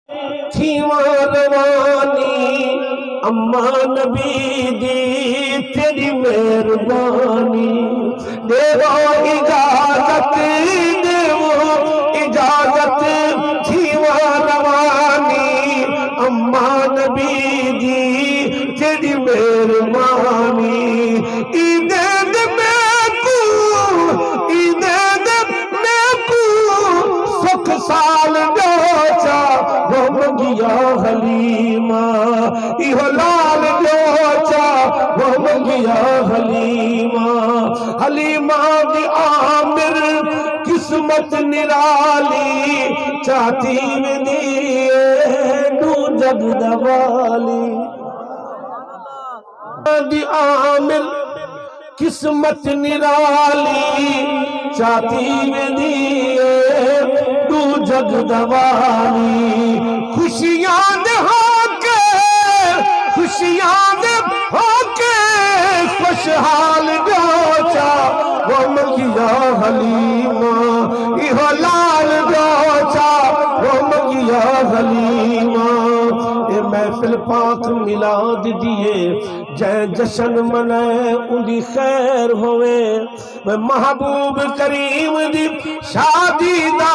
थीवा रवानी अम्मा नबी दी तेरी मेहरबानी। देवो इजाजत, देवो इजाजत, थीवा रवानी अम्मा नबी दी तेरी मेहरबानी। ईदे दे मेकू, ईदे दे मेकू सुख साल जोचा वो मंगिया हलीमा। इहो लाल जोचा वो मंगिया हलीमा। हलीमा दी आमिर किस्मत निराली चाहती में दिए नू जग दवाली। दी आमिर किस्मत निराली चाहती में दिए तू जग दवाली। खुशियां दे होके, खुशियां दे होके खुशहाल जोचा वो मंगिया हलीमा। इहो लाल जोचा वो मंगिया हलीमा। ए महफिल पाक मिलाद दिए जै जशन मनाए उनकी खैर होवे। मैं महबूब करीम दी शादी दा